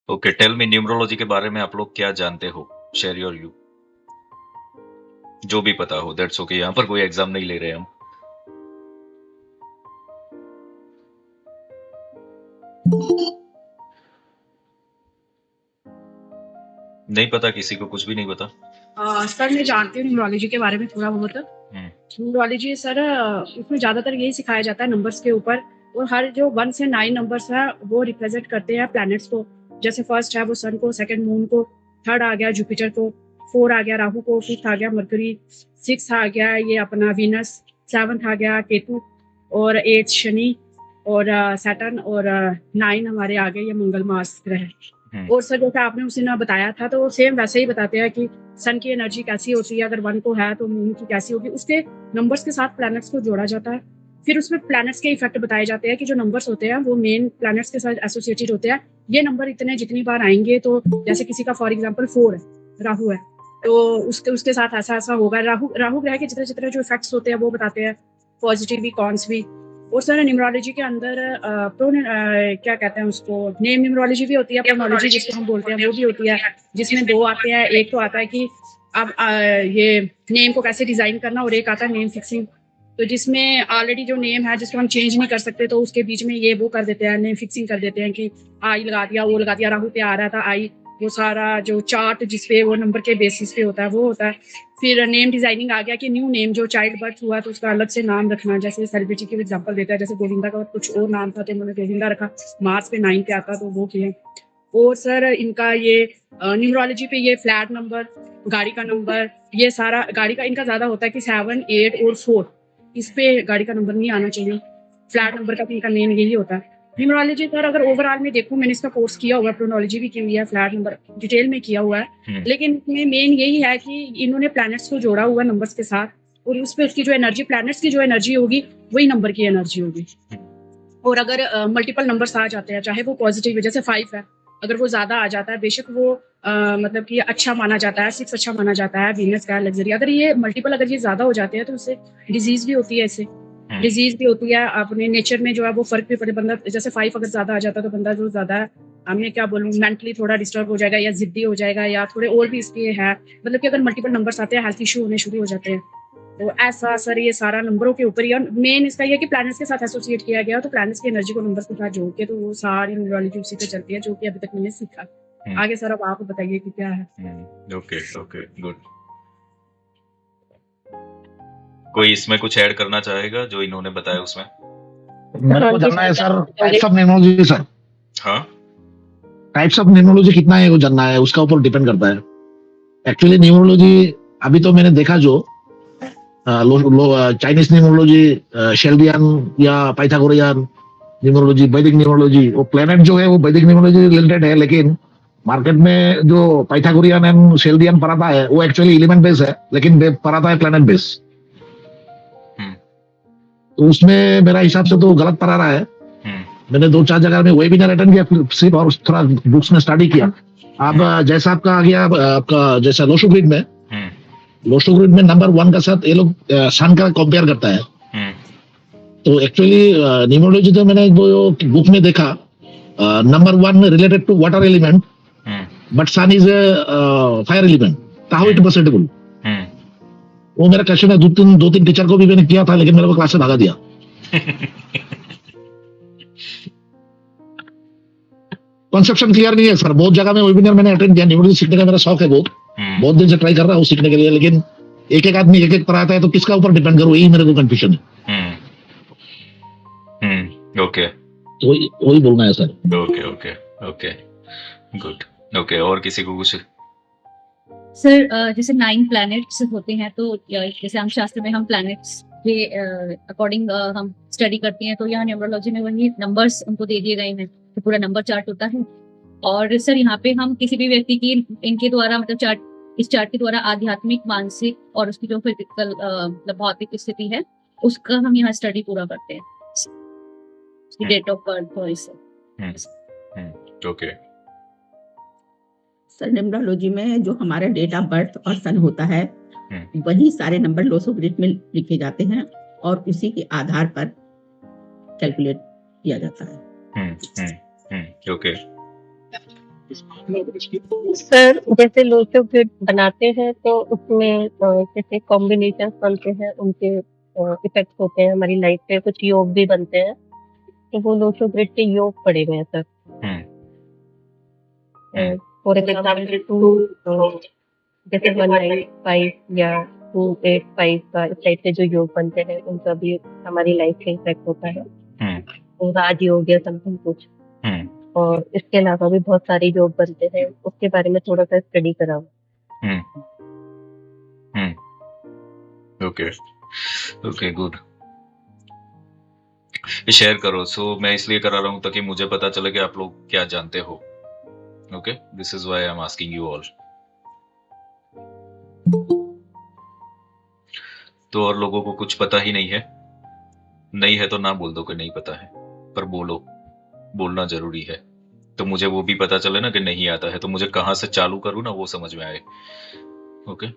Okay, tell me numerology के बारे में आप लोग क्या जानते हो? Share your view. जो भी पता हो, दैट्स ओके। यहाँ पर कोई एग्जाम नहीं ले रहे हम। नहीं पता किसी को, कुछ भी नहीं पता। सर मैं जानती हूँ न्यूमरोलॉजी के बारे में थोड़ा बहुत। न्यूमरोलॉजी सर उसमें ज्यादातर यही सिखाया जाता है नंबर्स के ऊपर, और हर जो 1 से 9 नंबर्स है वो रिप्रेजेंट करते हैं प्लैनेट्स को। जैसे फर्स्ट है वो सन को, सेकंड मून को, थर्ड आ गया जुपिटर को, 4 आ गया राहु को, 5th आ गया मरकरी, 6th आ गया ये अपना वीनस, 7th आ गया केतु, और 8th शनि, और सैटर्न, और 9 हमारे आ गए ये मंगल मार्स ग्रह। और सर जैसा आपने उस दिन बताया था तो सेम वैसे ही बताते हैं कि सन की एनर्जी कैसी होती है, अगर 1 को है तो मून की कैसी होगी। उसके नंबर्स के साथ प्लैनेट्स को जोड़ा जाता है, फिर उसमें प्लैनेट्स के इफेक्ट बताए जाते हैं कि जो नंबर्स होते हैं वो मेन प्लैनेट्स के साथ एसोसिएटेड होते हैं। ये नंबर इतने जितनी बार आएंगे, तो जैसे किसी का फॉर एग्जाम्पल 4 है, राहु है, तो उसके उसके साथ ऐसा ऐसा होगा। राहु ग्रह के जितने जितने जो इफेक्ट्स होते हैं वो बताते हैं, पॉजिटिव भी कॉन्स भी। और सर न्यूमरोलॉजी के अंदर क्या कहते हैं उसको, नेम न्यूमरोलॉजी भी होती है, प्रोनोलॉजी जिसको हम बोलते हैं वो भी होती है, जिसमें 2 आते हैं। एक तो आता है कि अब ये नेम को कैसे डिजाइन करना, और एक आता है नेम फिक्सिंग। तो जिसमें ऑलरेडी जो नेम है जिसको हम चेंज नहीं कर सकते, तो उसके बीच में ये वो कर देते हैं, नेम फिक्सिंग कर देते हैं कि आई लगा दिया, वो लगा दिया, राहु पे आ रहा था आई, वो सारा जो चार्ट जिसपे वो नंबर के बेसिस पे होता है वो होता है। फिर नेम डिजाइनिंग आ गया कि न्यू नेम जो चाइल्ड बर्थ हुआ तो उसका अलग से नाम रखना, जैसे सेलिब्रिटी की एग्जांपल देता है, जैसे गोविंदा का कुछ और नाम था तो उन्होंने गोविंदा रखा, मार्च पे 9 पे आता तो वो किए। और सर इनका ये न्यूमरोलॉजी पे ये फ्लैट नंबर, गाड़ी का नंबर, ये सारा गाड़ी का इनका ज्यादा होता है कि 7, 8 और 4, इस पे गाड़ी का नंबर नहीं आना चाहिए। फ्लैट नंबर का भी इनका मेन यही होता है। न्यूमरोलॉजी पर अगर ओवरऑल में देखूं, मैंने इसका कोर्स किया हुआ है, प्रोनोलॉजी भी की हुई है, फ्लैट नंबर डिटेल में किया हुआ है, लेकिन इसमें मेन यही है कि इन्होंने प्लैनेट्स को जोड़ा हुआ नंबर्स के साथ, और उस पर उसकी जो एनर्जी, प्लैनेट्स की जो एनर्जी होगी वही नंबर की एनर्जी होगी। और अगर मल्टीपल नंबर्स आ जाते हैं, चाहे वो पॉजिटिव है, जैसे 5 है, अगर वो ज्यादा आ जाता है, बेशक वो मतलब कि अच्छा माना जाता है, 6 अच्छा माना जाता है, वीनस का लग्जरी, अगर ये मल्टीपल अगर ये ज्यादा हो जाते हैं तो उससे डिजीज भी होती है, इससे डिजीज भी होती है। अपने नेचर में जो है वो फर्क भी पड़े, बंदा जैसे 5 अगर ज्यादा आ जाता है तो बंदा जो ज्यादा मैं क्या बोलूँ, मेंटली थोड़ा डिस्टर्ब हो जाएगा, या जिद्दी हो जाएगा, या थोड़े और भी इसके है, मतलब कि अगर मल्टीपल नंबर्स आते हैं हेल्थ इशू होने शुरू हो जाते हैं। तो ऐसा सर ये सारा नंबरों के ऊपर ही, और मेन इसका ये कि प्लैनेट्स के साथ एसोसिएट किया गया, तो प्लैनेट्स की एनर्जी को नंबर्स के साथ जोड़ के, तो वो सारी न्यूमरोलॉजी उसी पे चलती है, जो कि अभी तक मैंने सीखा। आगे सर अब आप बताइए कि क्या है। Okay okay good. कोई इसमें कुछ ऐड करना चाहेगा जो इन्होंने बताया उसमें? मेरे को जानना है sir, types of numerology sir. हाँ, टाइप्स ऑफ न्यूमरोलॉजी कितना है वो जानना है, उसका ऊपर डिपेंड करता है। एक्चुअली न्यूमरोलॉजी अभी तो मैंने देखा जो चाइनीज न्यूमरोलॉजी, शेल्डियन या पाइथागोरियन न्यूमरोलॉजी, वैदिक न्यूमरोलॉजी, वो प्लेनेट जो है वो वैदिक न्यूमरोलॉजी रिलेटेड है, लेकिन मार्केट में जो पाइथागोरियन एंड शेल्डियन पढ़ाता है वो एक्चुअली एलिमेंट बेस है, लेकिन पढ़ाता है प्लेनेट बेस। तो उसमें मेरा हिसाब से तो गलत पढ़ा रहा है। मैंने 2-4 जगह में वेबिनार अटेंड किया सिर्फ, और थोड़ा बुक्स में स्टडी किया। अब जैसा आपका आ गया, आपका जैसा लोशो ग्रिड में नंबर 1 का साथ ये लोग सन का कंपेयर करता है। तो एक्चुअली न्यूमरोलॉजी तो मैंने वो बुक में देखा, number 1 related to water element, but sun is fire element, how it possible? वो मेरा क्वेश्चन है, 2-3 टीचर को भी मैंने किया था, लेकिन मेरे को क्लास से भगा दिया। कॉन्सेप्शन क्लियर नहीं है सर। बहुत जगह में वेबिनार मैंने अटेंड किया, न्यूमरोलॉजी सीखने का मेरा शौक है बहुत दिन से ट्राई कर रहा हूँ सीखने के लिए, लेकिन एक आदमी एक पढ़ाता है, तो किसका ऊपर डिपेंड करूँ, यही मेरे को कंफ्यूजन है। ओके, तो वही बोलना है sir. Okay okay okay good. Okay, और किसी को कुछ? सर जैसे 9 प्लैनेट्स होते हैं, तो जैसे हम शास्त्र में हम प्लैनेट्स के अकॉर्डिंग हम स्टडी करते हैं, तो यहाँ न्यूमरोलॉजी में वही नंबर्स उनको दे दिए गए हैं, तो पूरा नंबर चार्ट होता है। और सर यहाँ पे हम किसी भी व्यक्ति की इनके द्वारा, मतलब इस चार्ट के द्वारा आध्यात्मिक, मानसिक और उसकी जो फिजिकल मतलब भौतिक स्थिति है उसका हम यहाँ स्टडी पूरा करते हैं, उसकी डेट ऑफ बर्थ और इस ओके। सर न्यूमरोलॉजी में जो हमारा डेट ऑफ बर्थ और सन होता है, वही सारे नंबर लोसो ग्रिड में लिखे जाते हैं, और उसी के आधार पर कैलकुलेट किया जाता है। ओके। सर जैसे लोचो ग्रिड बनाते हैं तो उसमें जैसे कॉम्बिनेशन बनते हैं, उनके इफेक्ट होते हैं हमारी लाइफ पे, कुछ योग भी बनते हैं, तो वो लोचो ग्रिड के योग पड़े हुए हैं सर। फॉर एग्जाम्पल जैसे 195 या 285 का इस टाइप के जो योग बनते हैं उनका भी हमारी लाइफ पे इफेक्ट होता है, तो राजयोग या समथिंग कुछ। और इसके अलावा भी बहुत सारे योग बनते हैं, उसके बारे में थोड़ा सा स्टडी करा। ओके ओके गुड, शेयर करो। सो मैं इसलिए करा रहा हूँ ताकि मुझे पता चले कि आप लोग क्या जानते हो। Okay, this is why I am asking you all. तो और लोगों को कुछ पता ही नहीं है तो ना बोल दो कि नहीं पता है, पर बोलना जरूरी है, तो मुझे वो भी पता चले ना कि नहीं आता है, तो मुझे कहाँ से चालू करूँ ना वो समझ में आए। ओके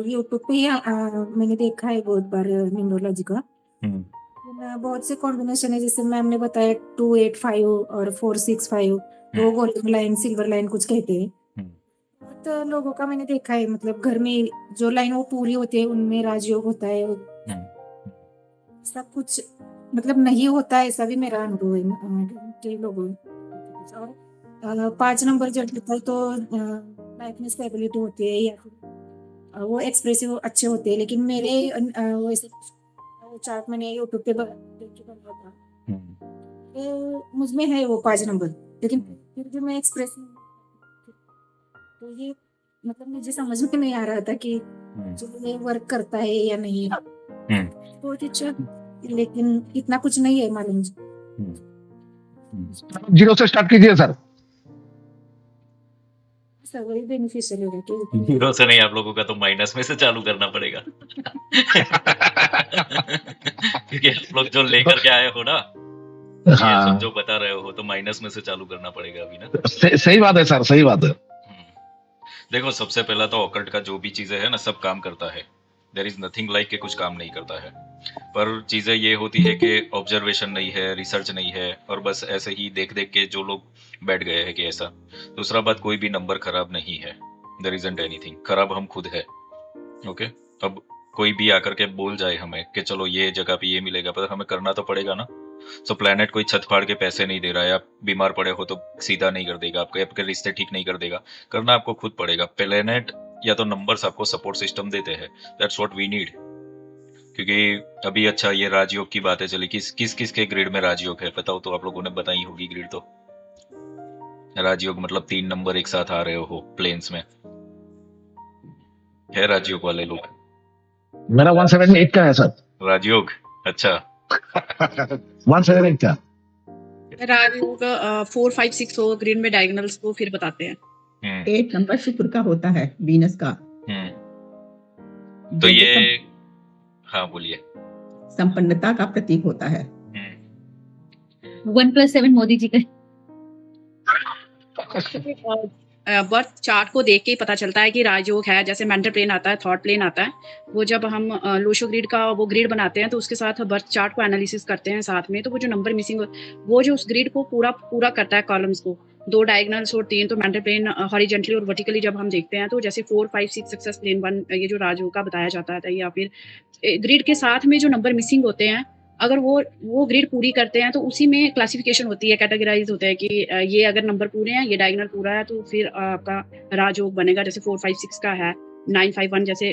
यूट्यूब पे ही मैंने देखा है बहुत बार न्यूमरोलॉजी का। बहुत से कॉम्बिनेशन है, जैसे मैम ने बताया 285 और 465, तो गोल्डन लाइन सिल्वर लाइन कुछ कहते हैं। तो लोगों का मैंने देखा है, मतलब घर में जो लाइन वो पूरी होती है उनमें राजयोग होता है। सब कुछ मतलब नहीं होता है, ऐसा भी मेरा अनुभव है कई लोगों। और 5 नंबर जब होता है तो लाइफ में स्टेबिलिटी होती है, या फिर वो एक्सप्रेसिव अच्छे होते हैं। लेकिन मेरे वैसे चार्ट मैंने यूट्यूब पे देख के बनाया था, तो मुझमें है वो 5 नंबर, लेकिन फिर भी मैं एक्सप्रेसिव, तो ये मतलब मुझे समझ में नहीं आ रहा था कि जो ये वर्क करता है या नहीं। बहुत अच्छा, लेकिन इतना कुछ नहीं है मालूम। 0 से स्टार्ट कीजिए सर। सर वही बेनिफिशियल होगा कि 0 से नहीं, आप लोगों का तो माइनस में से चालू करना पड़ेगा। क्योंकि आप लोग जो लेकर के आए हो ना, ये सब जो बता रहे हो, तो माइनस में से चालू करना पड़ेगा अभी ना। सही बात है सर, सही बात है। देखो, सबसे पहला तो ऑकल्ट का जो भी चीजें है ना, सब काम करता है। देयर इज नथिंग लाइक कि कुछ काम नहीं करता है, पर चीजें ये होती है कि ऑब्जर्वेशन नहीं है, रिसर्च नहीं है, और बस ऐसे ही देख देख के जो लोग बैठ गए हैं कि ऐसा। दूसरा बात, कोई भी नंबर खराब नहीं है, देयर इजंट एनीथिंग। खराब हम खुद है। ओके, अब कोई भी आकर के बोल जाए हमें कि चलो ये जगह पे ये मिलेगा, पर हमें करना तो पड़ेगा ना। सो प्लेनेट कोई छत फाड़ के पैसे नहीं दे रहा है, आप बीमार पड़े हो तो सीधा नहीं कर देगा, आपके रिश्ते ठीक नहीं कर देगा, करना आपको खुद पड़ेगा। प्लेनेट या तो नंबर्स आपको सपोर्ट सिस्टम देते हैं, दैट्स व्हाट वी नीड। क्योंकि अभी अच्छा ये राजयोग की बातें चली, किस के ग्रिड में राजयोग है बताओ तो। आप लोगों ने बताई होगी ग्रिड तो। राजयोग मतलब 3 नंबर एक साथ आ रहे हो प्लेन्स में, है राजयोग वाले लोग? मेरा 178 का है सर राजयोग। अच्छा 178 का राजयोग 4, 5, 6 हो ग्रीन में डायगोनल्स को फिर बताते हैं। 8 नंबर शुक्र का होता है, वीनस का। तो ये हाँ बोलिए। संपन्नता का प्रतीक होता है। 1+7 मोदी जी का। बर्थ चार्ट को देख के ही पता चलता है कि राजयोग है। जैसे मेंटल प्लेन आता है, थॉट प्लेन आता है, वो जब हम लोशो ग्रिड का वो ग्रिड बनाते हैं तो उसके साथ बर्थ चार्ट को एनालिसिस करते हैं साथ में, तो वो जो नंबर मिसिंग वो जो उस ग्रिड को पूरा करता है, कॉलम्स को 2 डायगोनल्स और 3 तो मेंटल प्लेन हॉरिजॉन्टली और वर्टिकली जब हम देखते हैं तो जैसे 4, 5, 6 सक्सेस प्लेन 1 ये जो राजयोग का बताया जाता है, या फिर ग्रिड के साथ में जो नंबर मिसिंग होते हैं अगर वो ग्रिड पूरी करते हैं तो उसी में क्लासिफिकेशन होती है, कैटेगराइज होते हैं कि ये अगर नंबर पूरे हैं, ये डायगोनल पूरा है तो फिर आपका राजयोग बनेगा। जैसे 4, 5, 6 का है, 9, 5, 1 जैसे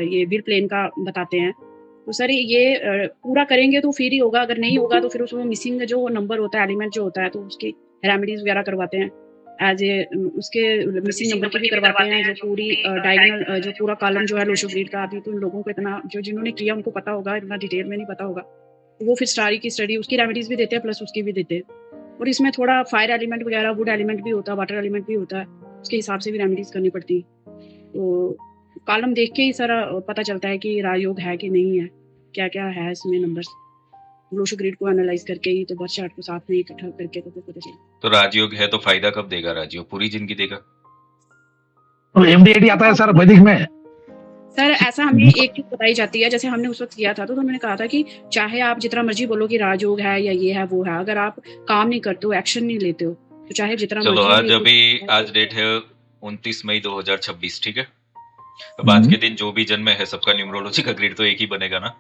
ये बिल प्लेन का बताते हैं। तो सर ये पूरा करेंगे तो फिर ही होगा, अगर नहीं होगा तो फिर उसमें मिसिंग जो नंबर होता है, एलिमेंट जो होता है, तो उसकी रेमेडीज वगैरह करवाते हैं एज ए उसके मिसिंग नंबर की भी करवाते हैं। जो पूरी डायगोनल जो पूरा कॉलम जो है लोशो ग्रिड का, अभी तो लोगों को इतना जो जिन्होंने किया उनको पता होगा, इतना डिटेल में नहीं पता होगा, वो फिर स्टारी की स्टडी उसकी रेमेडीज भी देते हैं प्लस उसकी भी देते हैं। और इसमें थोड़ा फायर एलिमेंट वगैरह, वुड एलिमेंट भी होता है, वाटर एलिमेंट भी होता है, उसके हिसाब से भी रेमेडीज करनी पड़ती है। तो कॉलम देख के ही सारा पता चलता है कि राजयोग है कि नहीं है, क्या क्या है इसमें नंबर्स। लोशो ग्रिड को एनालाइज करके ही तो बर्थ चार्ट को साथ में इकट्ठा करके तो फिर पता चलता। तो राजयोग है तो फायदा कब देगा राजयोग? पूरी जिंदगी देगा? तो MD-80 आता है सर वैदिक में। सर ऐसा हमें एक चीज बताई जाती है, जैसे हमने उस वक्त किया था तो उन्होंने कहा था कि चाहे आप जितना मर्जी बोलो कि राजयोग है या ये है वो है, अगर आप काम नहीं करते हो, एक्शन नहीं लेते हो, तो चाहे जितना चलो मर्जी आज अभी आज डेट है 29 मई 2026, ठीक है। अब आज के दिन जो भी जन्मे है सबका न्यूमरोलॉजी का ग्रिड तो एक ही बनेगा ना।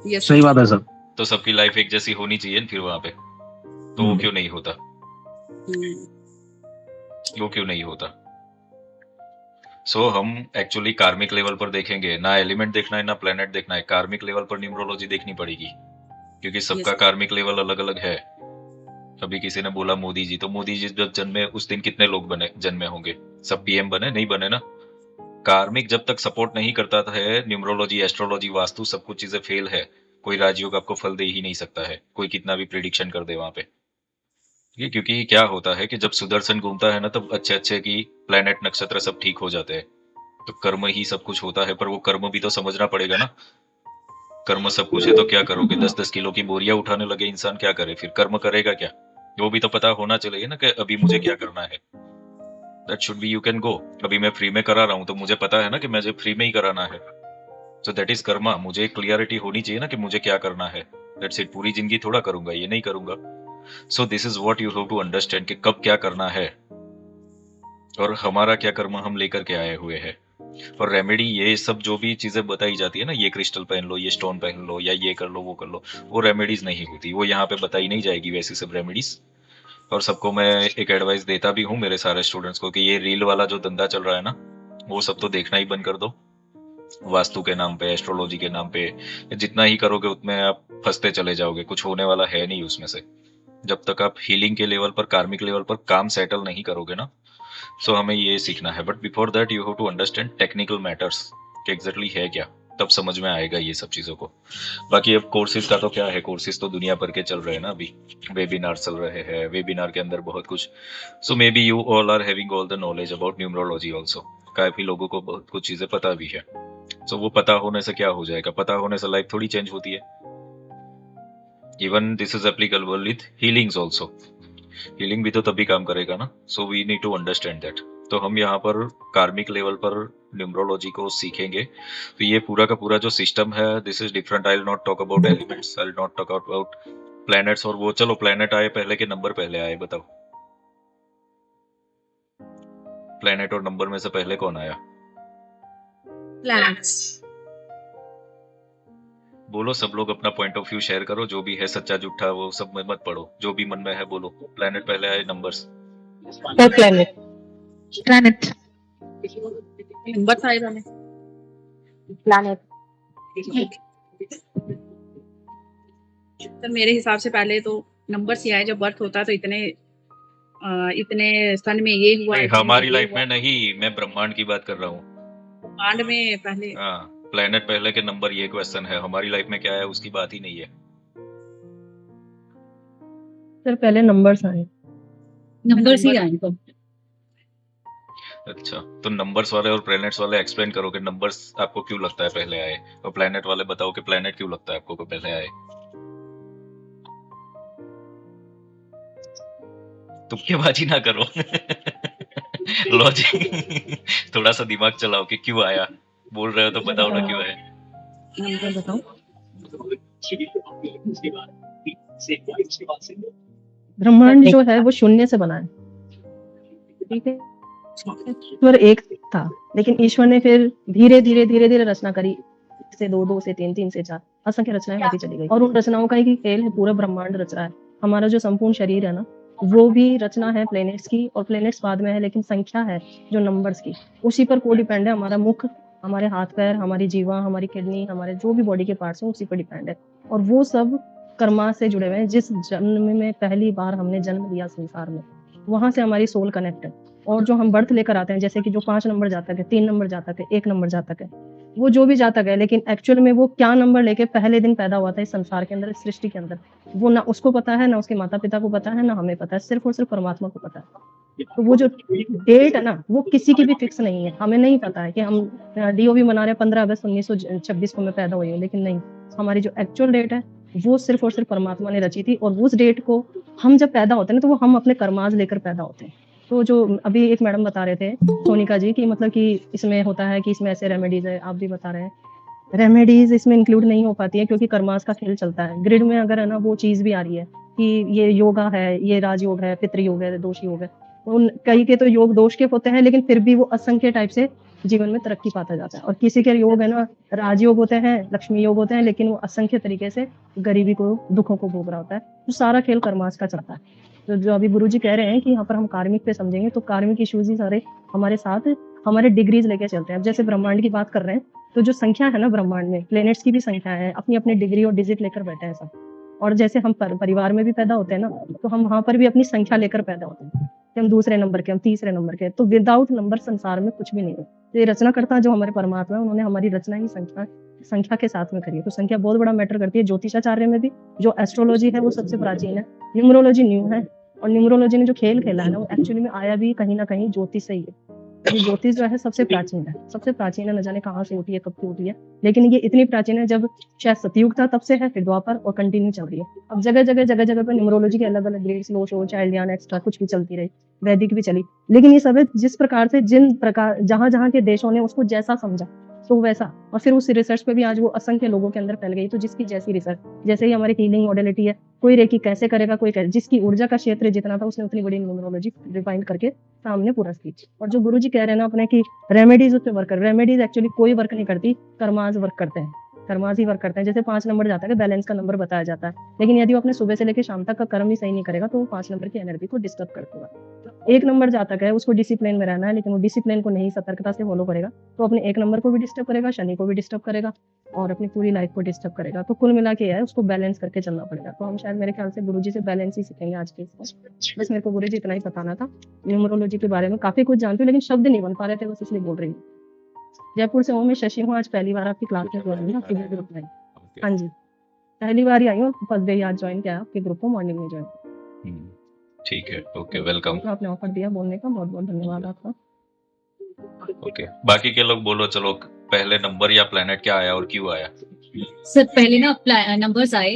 यस सही बात है सर। तो सबकी लाइफ एक जैसी होनी चाहिए ना फिर वहां पे, तो वो क्यों नहीं होता, वो क्यों नहीं होता। सो हम एक्चुअली कार्मिक लेवल पर देखेंगे, ना एलिमेंट देखना है ना प्लेनेट देखना है, कार्मिक लेवल पर न्यूमरोलॉजी देखनी पड़ेगी, क्योंकि सबका Yes. कार्मिक लेवल अलग अलग है। अभी किसी ने बोला मोदी जी, तो मोदी जी जब जन्मे उस दिन कितने लोग बने जन्मे होंगे, सब पीएम बने नहीं बने ना। कार्मिक जब तक सपोर्ट नहीं करता है, न्यूमरोलॉजी एस्ट्रोलॉजी वास्तु सब कुछ चीजें फेल है, कोई राजयोग आपको फल दे ही नहीं सकता है, कोई कितना भी प्रिडिक्शन कर दे वहां पे। ये क्योंकि क्या होता है कि जब सुदर्शन घूमता है ना, तब अच्छे अच्छे की प्लेनेट नक्षत्र सब ठीक हो जाते हैं, तो कर्म ही सब कुछ होता है। पर वो कर्म भी तो समझना पड़ेगा ना, कर्म सब कुछ है तो क्या करोगे, 10-10 किलो की बोरियां उठाने लगे इंसान, क्या करे फिर, कर्म करेगा क्या, वो भी तो पता होना चाहिए ना कि अभी मुझे क्या करना है। That should be, you can go. अभी मैं फ्री में करा रहा हूँ तो मुझे पता है ना कि मुझे फ्री में ही कराना है, सो दैट इज कर्मा। मुझे क्लियरिटी होनी चाहिए ना कि मुझे क्या करना है, दैट्स इट। पूरी जिंदगी थोड़ा करूंगा, ये नहीं करूंगा। So this is what you have to understand कि कब क्या करना है और हमारा क्या कर्म हम लेकर के आए हुए हैं। और रेमेडी ये सब जो भी चीजें बताई जाती है ना, ये क्रिस्टल पहन लो, ये स्टोन पहन लो, या ये कर लो वो कर लो, वो रेमेडीज नहीं होती, वो यहाँ पे बताई नहीं जाएगी वैसी सब रेमेडीज। और सबको मैं एक एडवाइस देता भी हूँ मेरे सारे स्टूडेंट्स को कि ये रील वाला जो धंधा चल रहा है ना, वो सब तो देखना ही बंद कर दो। वास्तु के नाम पे, एस्ट्रोलॉजी के नाम पे जितना ही करोगे उतने आप फंसते चले जाओगे, कुछ होने वाला है नहीं उसमें से, जब तक आप हीलिंग के लेवल पर, कार्मिक लेवल पर काम सेटल नहीं करोगे ना। सो हमें ये सीखना है, but before that you have to understand technical matters कि एग्जैक्टली है क्या, तब समझ में आएगा ये सब चीजों को। बाकी अब कोर्सेज का तो क्या है, कोर्सेज तो दुनिया भर के चल रहे हैं ना, अभी वेबिनार चल रहे हैं, वेबिनार के अंदर बहुत कुछ। So maybe you all are having all the knowledge about numerology also, काफी लोगों को बहुत कुछ चीजें पता भी है। सो वो पता होने से क्या हो जाएगा, पता होने से लाइफ थोड़ी चेंज होती है। Even this is applicable with healings also, healing भी तो तभी काम करेगा ना। So we need to understand that. तो हम यहाँ पर कार्मिक लेवल पर न्यूमरोलॉजी को सीखेंगे। तो ये पूरा का पूरा जो सिस्टम है, this is different. I will not talk about elements, I will not talk about planets और वो। चलो प्लैनेट आए पहले के नंबर पहले आए, बताओ प्लैनेट और नंबर में से पहले कौन आया? प्लैनेट्स। बोलो सब लोग अपना पॉइंट ऑफ व्यू शेयर करो, जो भी है सच्चा झूठा वो सब में मत पड़ो, जो भी मन में है बोलो। प्लैनेट पहले आए, नंबर्स? प्लैनेट। प्लैनेट। नंबर आए पहले। प्लैनेट। तो मेरे हिसाब से पहले तो नंबर ही आए, जब बर्थ होता है तो इतने सन में ये हुआ है, हमारी लाइफ में नहीं, मैं ब्रह्मांड की बात कर रहा हूँ। ब्रह्मांड में पहले। हाँ, प्लेनेट पहले के नंबर, ये क्वेश्चन है। हमारी लाइफ में क्या है उसकी बात ही नहीं है। सर पहले नंबर्स आए। नंबर्स ही आए तो। अच्छा, तो नंबर्स वाले और प्लैनेट्स वाले एक्सप्लेन करो कि नंबर्स आपको क्यों लगता है पहले आए, और प्लैनेट वाले बताओ कि प्लैनेट क्यों लगता है आपको कि पहले आए। तुक्केबाजी ना करो लॉजिक थोड़ा सा दिमाग चलाओ कि क्यों आया। बोल रहे हो तो बताओ ना क्यों आया। नंबर बताओ। ब्रह्मांड जो है वो शून्य से बना है, ठीक है। ईश्वर एक था, लेकिन ईश्वर ने फिर धीरे धीरे धीरे धीरे रचना करी, से 2, 2 से 3, 3 से 4, असंख्य रचनाएं होती चली गई। और उन रचनाओं का ही खेल है, पूरा ब्रह्मांड रच रहा है। हमारा जो संपूर्ण शरीर है ना, वो भी रचना है प्लेनेट्स की, और प्लेनेट्स बाद में है, लेकिन संख्या है जो नंबर्स की, उसी पर को डिपेंड है। हमारा मुख, हमारे हाथ पैर, हमारी जीवा, हमारी किडनी, हमारे जो भी बॉडी के पार्ट्स हैं उसी पर डिपेंड है। और वो सब कर्मा से जुड़े हुए हैं। जिस जन्म में पहली बार हमने जन्म लिया संसार में, वहां से हमारी सोल कनेक्ट है। और जो हम बर्थ लेकर आते हैं, जैसे कि जो 5 नंबर जातक है, 3 नंबर जातक है, 1 नंबर जातक है, वो जो भी जातक है, लेकिन एक्चुअल में वो क्या नंबर लेके पहले दिन पैदा हुआ था इस संसार के अंदर, इस सृष्टि के अंदर, वो ना उसको पता है, ना उसके माता पिता को पता है, ना हमें पता है, सिर्फ और सिर्फ परमात्मा को पता है। तो वो जो डेट है ना, वो किसी की भी फिक्स नहीं है। हमें नहीं पता है कि हम DOB मना रहे हैं 15 अगस्त 1926 को मैं पैदा हुई हूँ, लेकिन नहीं, हमारी जो एक्चुअल डेट है वो सिर्फ और सिर्फ परमात्मा ने रची थी। और उस डेट को हम जब पैदा होते हैं ना, तो वो हम अपने कर्माज लेकर पैदा होते हैं। तो जो अभी एक मैडम बता रहे थे, सोनिका जी, कि मतलब कि इसमें होता है कि इसमें ऐसे रेमेडीज है, आप भी बता रहे हैं, रेमेडीज इसमें इंक्लूड नहीं हो पाती है, क्योंकि कर्मास का खेल चलता है। ग्रिड में अगर है ना वो चीज भी आ रही है कि ये योगा है, ये राजयोग है, पितृ योग है, दोष योग है। उन कई के तो योग दोष के होते हैं, लेकिन फिर भी वो असंख्य टाइप से जीवन में तरक्की पाता जाता है। और किसी के योग है ना, राजयोग होते हैं, लक्ष्मी योग होते हैं, लेकिन वो असंख्य तरीके से गरीबी को, दुखों को भोग रहा होता है। तो सारा खेल कर्मास का चलता है। तो जो अभी गुरुजी कह रहे हैं कि यहाँ पर हम कार्मिक पे समझेंगे, तो कार्मिक इश्यूज ही सारे हमारे साथ हमारे डिग्रीज लेके चलते हैं। अब जैसे ब्रह्मांड की बात कर रहे हैं, तो जो संख्या है ना ब्रह्मांड में, प्लेनेट्स की भी संख्या है, अपनी अपनी डिग्री और डिजिट लेकर बैठे हैं सब। और जैसे हम परिवार में भी पैदा होते हैं ना, तो हम वहां पर भी अपनी संख्या लेकर पैदा होते हैं कि हम दूसरे नंबर के, हम तीसरे नंबर के। तो विदाउट नंबर संसार में कुछ भी नहीं है। तो ये रचनाकर्ता जो हमारे परमात्मा है, उन्होंने हमारी रचना ही संख्या के साथ में करी है। तो संख्या बहुत बड़ा मैटर करती है। ज्योतिषाचार्य में भी जो एस्ट्रोलॉजी है वो सबसे प्राचीन है, न्यूमरोलॉजी न्यू है। और न्यूमरोलॉजी ने जो खेल खेला है ना, वो एक्चुअली में आया भी कहीं ना कहीं ज्योतिष से ही है। ये ज्योतिष जो है सबसे प्राचीन है, सबसे प्राचीन है। न जाने कहाँ से उठी है, कब की उठी है, लेकिन ये इतनी प्राचीन है, जब शायद सतयुग था तब से है, फिर द्वापर, और कंटिन्यू चल रही है। अब जगह जगह पर न्यूमरोलॉजी के अलग अलग ग्रेड्स, लो शो, चाइल्डियन, एक्स्ट्रा कुछ भी चलती रही, वैदिक भी चली। लेकिन ये सब जिस प्रकार से, जिन प्रकार जहां के देशों ने उसको जैसा समझा तो वैसा, और फिर उस रिसर्च पे भी आज वो असंख्य लोगों के अंदर फैल गई। तो जिसकी जैसी रिसर्च, जैसे ही हमारी हीलिंग मॉडलिटी है, कोई रेकी कैसे करेगा, कोई जिसकी ऊर्जा का क्षेत्र जितना था, उसने उतनी बड़ी न्यूमरोलॉजी डिफाइन करके सामने पूरा की। और जो गुरुजी कह रहे हैं ना अपने की रेमेडीज उस पर वर्क कर, रेमेडीज एक्चुअली कोई वर्क नहीं करती, कर्माज वर्क करते हैं, कर्माज ही वर्क करते हैं। जैसे 5 नंबर जाता है, बैलेंस का नंबर बताया जाता है, लेकिन यदि वो अपने सुबह से लेकर शाम तक का कर्म ही सही नहीं करेगा, तो वो 5 नंबर की एनर्जी को डिस्टर्ब करता है। 1 नंबर जातक है, उसको डिसिप्लिन में रहना है, लेकिन वो डिसिप्लिन को नहीं सतर्कता से फॉलो करेगा, तो अपने 1 नंबर को भी डिस्टर्ब करेगा, शनि को भी डिस्टर्ब करेगा, और अपनी पूरी लाइफ को डिस्टर्ब करेगा। तो कुल मिला के है, उसको बैलेंस करके चलना पड़ेगा। तो हम शायद मेरे ख्याल से गुरुजी से बैलेंस ही सीखेंगे आज के इसमें। बस मेरे को गुरुजी इतना ही बताना था। न्यूमरोलॉजी के बारे में काफी कुछ जानती हूँ, लेकिन शब्द नहीं बन पा रहे थे, बस इसलिए बोल रही हूँ। जयपुर से हूँ मैं, शशि हूँ। आज पहली बार आपकी क्लास में ज्वाइन आपके ग्रुप में। हाँ जी, पहली बार ही आई हूँ, फर्स्ट डे आज ज्वाइन किया आपके ग्रुप को, मॉर्निंग में ज्वाइन। ठीक है, ओके, वेलकम। आपने ऑफर दिया बोलने का, बहुत बहुत धन्यवाद आपका। ओके, बाकी के लोग बोलो। चलो, पहले नंबर या प्लेनेट क्या आया और क्यों आया? सर पहले ना नंबर्स आए।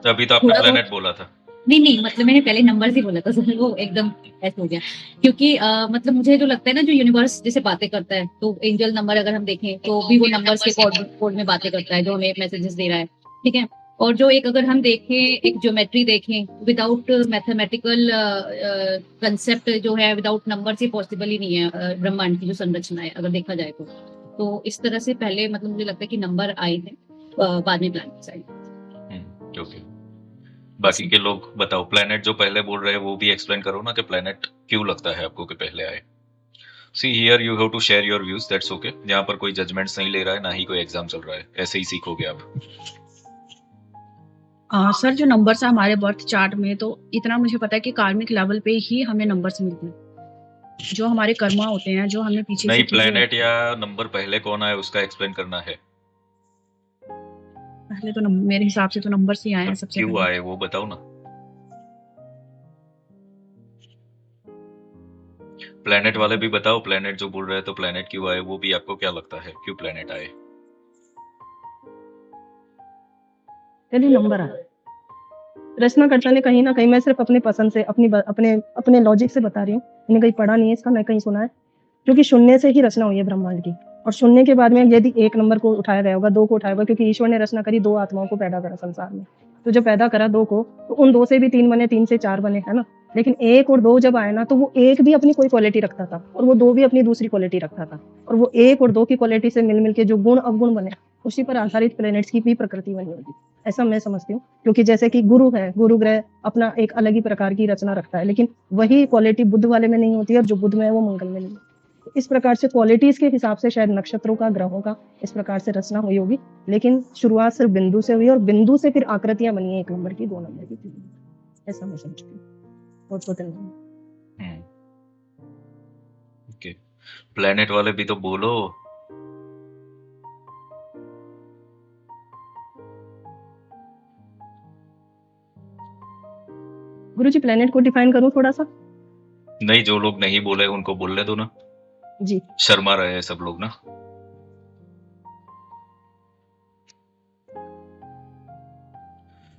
अभी तो आपने प्लेनेट बोला था। नहीं, मतलब मैंने पहले नंबर्स ही बोला था सर, वो एकदम ऐसे हो गया। क्योंकि मतलब मुझे जो लगता है ना, जो यूनिवर्स जैसे बातें करता है, तो एंजल नंबर अगर हम देखें तो भी वो नंबर्स के कोड में बातें करता है, जो हमें मैसेजेस दे रहा है, ठीक है। और जो एक अगर हम देखें, एक ज्योमेट्री देखें, विदाउट मैथमेटिकल कंसेप्ट जो है, विदाउट नंबर से पॉसिबल ही नहीं है ब्रह्मांड की जो संरचना है, अगर देखा जाए तो इस तरह से पहले मतलब मुझे लगता है कि नंबर आए हैं, बाद में प्लैनेट्स आए। ओके, बाकी के लोग बताओ। प्लैनेट जो पहले बोल रहे हैं वो भी एक्सप्लेन करो ना, कि प्लैनेट क्यों लगता है आपको कि पहले आए। See here you have to share your views, that's okay. यहाँ पर कोई जजमेंट्स नहीं ले रहा है, ना ही कोई एग्जाम चल रहा है, ऐसे ही सीखोगे आप। सर जो नंबर्स है हमारे बर्थ चार्ट में, तो इतना मुझे पता है कि कार्मिक लेवल पे ही हमें नंबर्स मिलते हैं, जो हमारे कर्मा होते हैं, जो हमने पीछे नहीं, प्लेनेट या नंबर पहले कौन आया उसका एक्सप्लेन करना है। पहले तो मेरे हिसाब से तो नंबर्स ही आए हैं सबसे क्यों आए वो बताओ ना। प्लेनेट वाले भी बताओ, प्लेनेट जो बोल रहे हैं तो प्लेनेट क्यों आए, वो भी आपको क्या लगता है क्यों प्लेनेट आए? नंबर आए, रचनाकर्ता ने कहीं ना कहीं, मैं सिर्फ अपने पसंद से, अपने लॉजिक से बता रही हूँ, मैंने कहीं पढ़ा नहीं है इसका, मैं कहीं सुना है, क्योंकि शून्य से ही रचना हुई है ब्रह्मांड की। और शून्य के बाद में यदि 1 नंबर को उठाया गया होगा, 2 को उठाया होगा, क्योंकि ईश्वर ने रचना करी, 2 आत्माओं को पैदा करा संसार में। तो जब पैदा करा 2 को, तो उन 2 से भी 3 बने, 3 से 4 बने, है ना। लेकिन 1 और 2 जब आए ना, तो वो 1 भी अपनी कोई क्वालिटी रखता था, और वो 2 भी अपनी दूसरी क्वालिटी रखता था, और वो 1 और 2 की क्वालिटी से मिल के जो गुण अवगुण बने, उसी पर आधारित प्लैनेट्स की भी प्रकृति बनी होगी, ऐसा मैं समझती हूँ। क्योंकि जैसे कि गुरु है, गुरु ग्रह अपना एक अलग ही प्रकार की रचना रखता है, लेकिन वही क्वालिटी बुध वाले में नहीं होती है, और जो बुध में है वो मंगल में नहीं। इस प्रकार से क्वालिटीज के हिसाब से शायद नक्षत्रों का, ग्रहों का इस प्रकार से रचना हुई होगी, लेकिन शुरुआत सिर्फ बिंदु से हुई, और बिंदु से फिर आकृतियां बनी है, 1 नंबर की, 2 नंबर की, 3 नंबर, ऐसा मैं समझती हूँ। बहुत बहुत धन्यवाद। ओके, प्लेनेट वाले भी तो बोलो। गुरुजी प्लेनेट को डिफाइन करूं थोड़ा सा? नहीं, जो लोग नहीं बोले उनको बोलने दो ना जी। शर्मा रहे हैं सब लोग ना।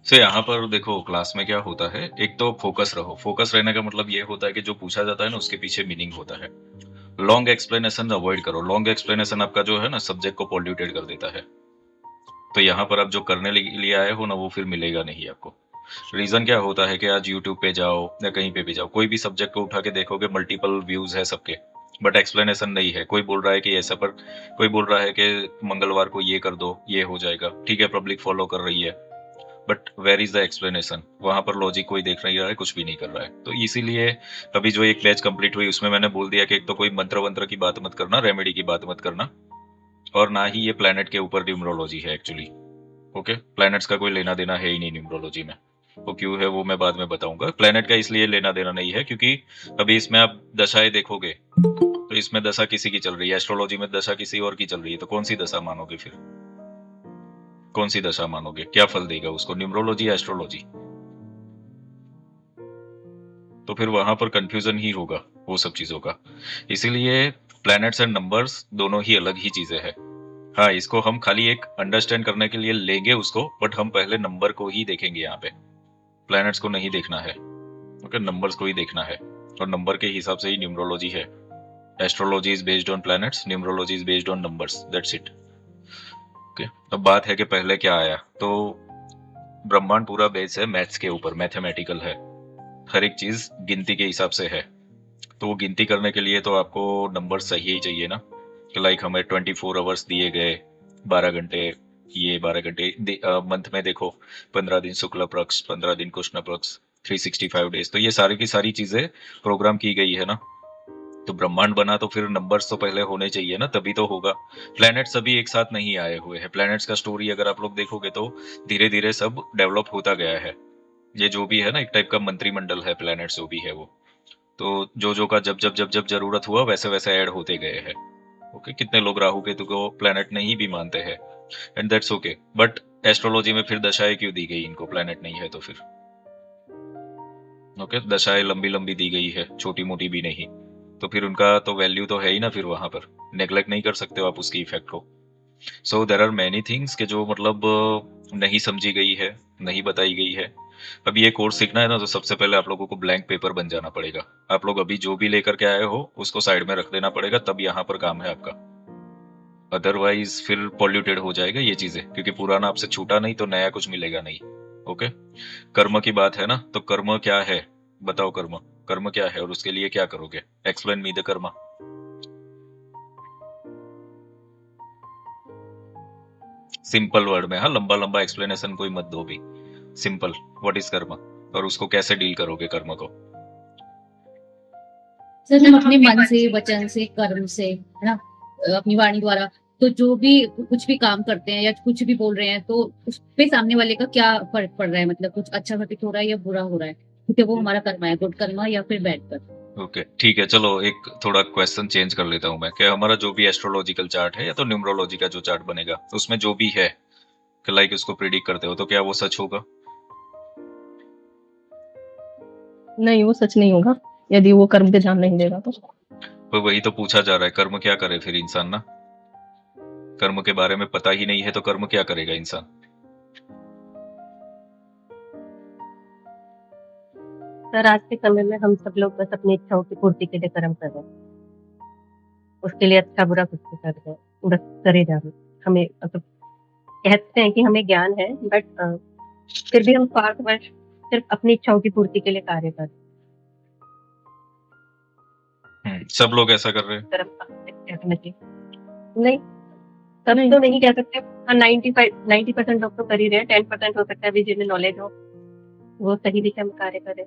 यहाँ पर देखो, क्लास में क्या होता है, एक तो फोकस रहो। फोकस रहने का मतलब ये होता है कि जो पूछा जाता है ना उसके पीछे मीनिंग होता है। लॉन्ग एक्सप्लेनेशन अवॉइड करो। लॉन्ग एक्सप्लेनेशन आपका जो है ना सब्जेक्ट को पॉल्यूटेड कर देता है। तो यहाँ पर आप जो करने लिए आए हो ना वो फिर मिलेगा नहीं आपको। रीजन क्या होता है कि आज यूट्यूब पे जाओ या कहीं पे भी जाओ, कोई भी सब्जेक्ट को उठा के देखोगे, मल्टीपल व्यूज है सबके, बट एक्सप्लेनेशन नहीं है। कोई बोल रहा है कि ऐसा, पर कोई बोल रहा है कि मंगलवार को ये कर दो, ये हो जाएगा, ठीक है, पब्लिक फॉलो कर रही है, but where is the explanation? वहां पर लॉजिक कोई देख नहीं रहा है, कुछ भी नहीं कर रहा है। तो इसीलिए अभी जो एक बैच कंप्लीट हुई उसमें मैंने बोल दिया कि एक तो कोई मंत्र वंत्र की बात मत करना, रेमेडी की बात मत करना, और ना ही ये प्लैनेट के ऊपर न्यूमरोलॉजी है एक्चुअली। ओके, प्लैनेट्स का कोई लेना देना है ही नहीं न्यूमरोलॉजी में। वो क्यों है वो मैं बाद में बताऊंगा। प्लैनेट का इसलिए लेना देना नहीं है क्योंकि अभी इसमें आप दशाएं देखोगे तो इसमें दशा किसी की चल रही है, एस्ट्रोलॉजी में दशा किसी और की चल रही है, तो कौन सी दशा मानोगे फिर? कौन सी दशा मानोगे? क्या फल देगा उसको, न्यूमरोलॉजी या एस्ट्रोलॉजी? तो फिर वहां पर कंफ्यूजन ही होगा वो सब चीजों का। इसीलिए प्लैनेट्स एंड नंबर्स दोनों ही अलग ही चीजें हैं। हाँ, इसको हम खाली एक अंडरस्टैंड करने के लिए लेंगे उसको, बट हम पहले नंबर को ही देखेंगे यहाँ पे, प्लैनेट्स को नहीं देखना है। ओके, नंबर्स को ही देखना है, और नंबर के हिसाब से ही न्यूमरोलॉजी है। Astrology is based on planets, numerology is based on numbers, that's it. Okay, अब बात है कि पहले क्या आया। तो ब्रह्मांड पूरा बेस है मैथ्स के ऊपर, मैथमेटिकल है, हर एक चीज गिनती के हिसाब से है। तो वो गिनती करने के लिए तो आपको नंबर सही ही चाहिए ना, कि लाइक हमें 24 आवर्स दिए गए, 12 घंटे, ये 12 घंटे मंथ में देखो, 15 दिन शुक्ल पक्ष, 15 दिन कृष्ण पक्ष, 365 डेज, तो ये सारी की सारी चीजें प्रोग्राम की गई है ना। तो ब्रह्मांड बना तो फिर नंबर्स तो पहले होने चाहिए ना, तभी तो होगा। प्लैनेट्स अभी एक साथ नहीं आए हुए हैं। प्लैनेट्स का स्टोरी अगर आप लोग देखोगे तो धीरे धीरे सब डेवलप होता गया है। ये जो भी है ना, एक टाइप का मंत्रिमंडल है प्लैनेट्स जो भी है वो, तो जो का जब जब जब जब जरूरत हुआ वैसे वैसे ऐड होते गए हैं। ओके, कितने लोग राहु केतु को प्लैनेट नहीं भी मानते हैं, and that's okay, but astrology में फिर दशाएं क्यों दी गई इनको? प्लैनेट नहीं है तो फिर ओके, दशाएं लंबी लंबी दी गई है, छोटी मोटी भी नहीं, तो फिर उनका तो वैल्यू तो है ही ना, फिर वहां पर नेग्लेक्ट नहीं कर सकते हो आप उसकी इफेक्ट को। So there are many things के जो मतलब नहीं समझी गई है, नहीं बताई गई है। अब ये कोर्स सीखना है ना, तो सबसे पहले आप लोगों को ब्लैंक पेपर बन जाना पड़ेगा। आप लोग अभी जो भी लेकर के आए हो उसको साइड में रख देना पड़ेगा, तब यहाँ पर काम है आपका। अदरवाइज फिर पॉल्यूटेड हो जाएगा ये चीजें, क्योंकि पुराना आपसे छूटा नहीं तो नया कुछ मिलेगा नहीं। ओके, कर्म की बात है ना, तो कर्म क्या है बताओ? कर्म क्या है और उसके लिए क्या करोगे? एक्सप्लेन मी द कर्म। सिंपल वर्ड में, हाँ, लंबा लंबा एक्सप्लेनेशन कोई मत दो भी, सिंपल, व्हाट इज कर्म और उसको कैसे डील करोगे कर्म को? सर हम अपने मन से, वचन से, कर्म से, है ना, अपनी वाणी द्वारा, तो जो भी कुछ भी काम करते हैं या कुछ भी बोल रहे हैं, तो उस पे सामने वाले का क्या फर्क पड़ रहा है? मतलब कुछ अच्छा घटित हो रहा है या बुरा हो रहा है, क्योंकि वो हमारा कर्म है, गुड कर्म या फिर बैड कर्म। ओके, ठीक है, चलो एक थोड़ा क्वेश्चन चेंज कर लेता हूं मैं, कि हमारा जो भी एस्ट्रोलॉजिकल चार्ट है या तो न्यूमरोलॉजी का जो चार्ट बनेगा उसमें जो भी है कि लाइक उसको प्रिडिक्ट करते हो, तो क्या वो सच होगा? नहीं, वो सच नहीं होगा यदि वो कर्म पे ध्यान नहीं देगा तो वही तो पूछा जा रहा है, कर्म क्या करे फिर इंसान ना? कर्म के बारे में पता ही नहीं है तो कर्म क्या करेगा इंसान? सर आज के समय में हम सब लोग बस अपनी इच्छाओं की पूर्ति के लिए कर्म कर रहे हैं, उसके लिए अच्छा बुरा कुछ नहीं कर रहे हैं, बस करे जा रहे हैं। हमें मतलब कहते हैं कि हमें ज्ञान है, बट फिर भी हम स्वार्थवश सिर्फ अपनी इच्छाओं की पूर्ति के लिए कार्य कर रहे हैं। सब लोग ऐसा कर रहे हैं? नहीं, सब तो नहीं कह सकते। 90% लोग तो कर ही रहे हैं, 10% हो सकता है भी जिन्हें नॉलेज हो वो सही दिशा में कार्य करें।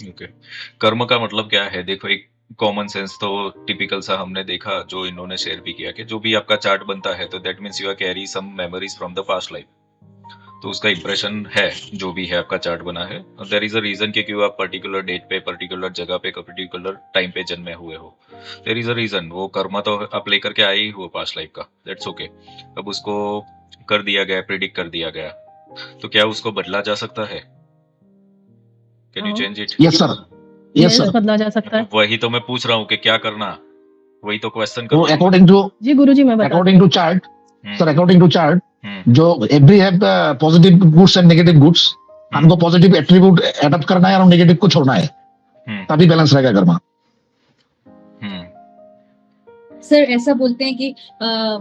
ओके, कर्म का मतलब क्या है? देखो, एक कॉमन सेंस तो टिपिकल सा हमने देखा, जो इन्होंने शेयर भी किया, कि जो भी आपका चार्ट बनता है तो that means you are carry some memories from the past life. तो उसका इंप्रेशन है जो भी है आपका चार्ट बना है, देयर इज अ रीजन कि क्यों आप पर्टिकुलर डेट पे, पर्टिकुलर जगह पे, पर्टिकुलर टाइम पे जन्मे हुए हो। देयर इज अ रीजन, वो कर्म तो आप लेकर के आए ही हो पास्ट लाइफ का, दैट्स ओके। अब उसको कर दिया गया, प्रिडिक्ट कर दिया गया, तो क्या उसको बदला जा सकता है? Can you change it? Yes sir, yes sir, बदला जा सकता है। वही तो मैं पूछ रहा हूँ कि क्या करना, वही तो क्वेश्चन तो कर। अकॉर्डिंग टू जी गुरुजी मैं बता according to chart sir, according to chart, जो every have positive goods and negative goods, हमको पॉजिटिव एट्रीब्यूट एडॉप्ट करना है और नेगेटिव को छोड़ना है, तभी बैलेंस रहेगा कर्म। सर ऐसा बोलते हैं कि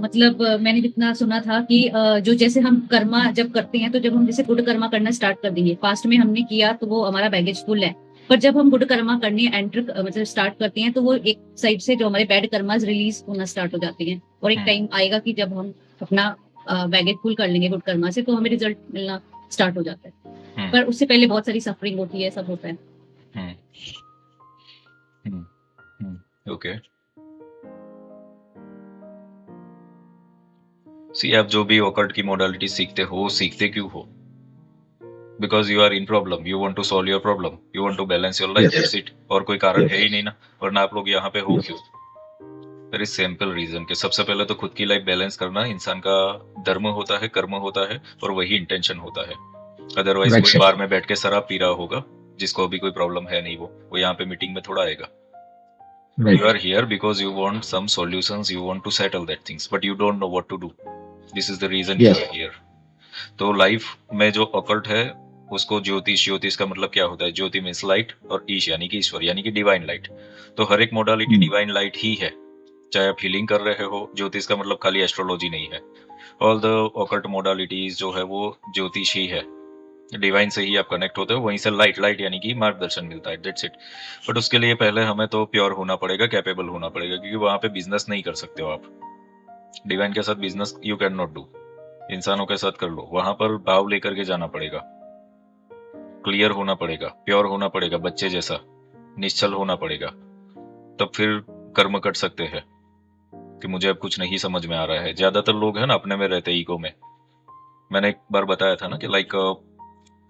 मतलब मैंने जितना सुना था कि जो जैसे हम कर्मा जब करते हैं तो जब हम जैसे गुड कर्मा करना स्टार्ट कर देंगे, पास्ट में हमने किया तो वो हमारा बैगेज फुल है, पर जब हम गुड कर्मा करने एंटर मतलब स्टार्ट करते हैं तो वो एक साइड से जो हमारे बैड कर्मास रिलीज होना स्टार्ट हो जाते हैं, और एक टाइम आएगा कि जब हम अपना बैगेज फुल कर लेंगे गुड कर्मा से तो हमें रिजल्ट मिलना स्टार्ट हो जाता है, पर उससे पहले बहुत सारी सफरिंग होती है, सब होता है। ओके, सी आप जो भी ऑकल्ट की मोडालिटी सीखते हो सीखते क्यों हो? Because you are in problem, you want to solve your problem, you want to balance your life, that's it. और कोई कारण है ही नहीं ना, वरना आप लोग यहाँ पे हो क्यों? देयर इज सिंपल रीजन कि सबसे पहले तो खुद की लाइफ बैलेंस करना इंसान का धर्म होता है, कर्म होता है, और वही इंटेंशन होता है। अदरवाइज कोई बार में बैठ के शराब पी रहा होगा जिसको अभी कोई प्रॉब्लम है नहीं, वो यहाँ पे मीटिंग में थोड़ा आएगा। You are here because you want some solutions, you want to settle that things, but you don't know what to do. This is the reason you are here. तो लाइफ में जो ऑकल्ट है उसको ज्योतिष, ज्योतिष का मतलब क्या होता है? ज्योति मीन्स लाइट, और ईश यानी कि ईश्वर यानी कि डिवाइन लाइट। तो हर एक मोडालिटी डिवाइन लाइट ही है, चाहे आप हीलिंग कर रहे हो। ज्योतिष का मतलब खाली एस्ट्रोलॉजी नहीं है, ऑल द ऑकल्ट मोडालिटीज जो है वो ज्योतिष ही है। डिवाइन से ही आप कनेक्ट होते हो, वहीं से लाइट यानी कि मार्गदर्शन मिलता है, दैट्स इट। बट उसके लिए पहले हमें तो प्योर होना पड़ेगा, कैपेबल होना पड़ेगा, क्योंकि वहां पे बिजनेस नहीं कर सकते हो आप। डिवाइन के साथ business you can not do, इंसानों के साथ कर लो, वहां पर भाव लेकर के जाना पड़ेगा, क्लियर होना पड़ेगा, प्योर होना पड़ेगा, बच्चे जैसा निश्चल होना पड़ेगा, तब फिर कर्म कर सकते हैं कि मुझे अब कुछ नहीं समझ में आ रहा है। ज्यादातर लोग है ना अपने में रहते, ईगो में। मैंने एक बार बताया था ना कि लाइक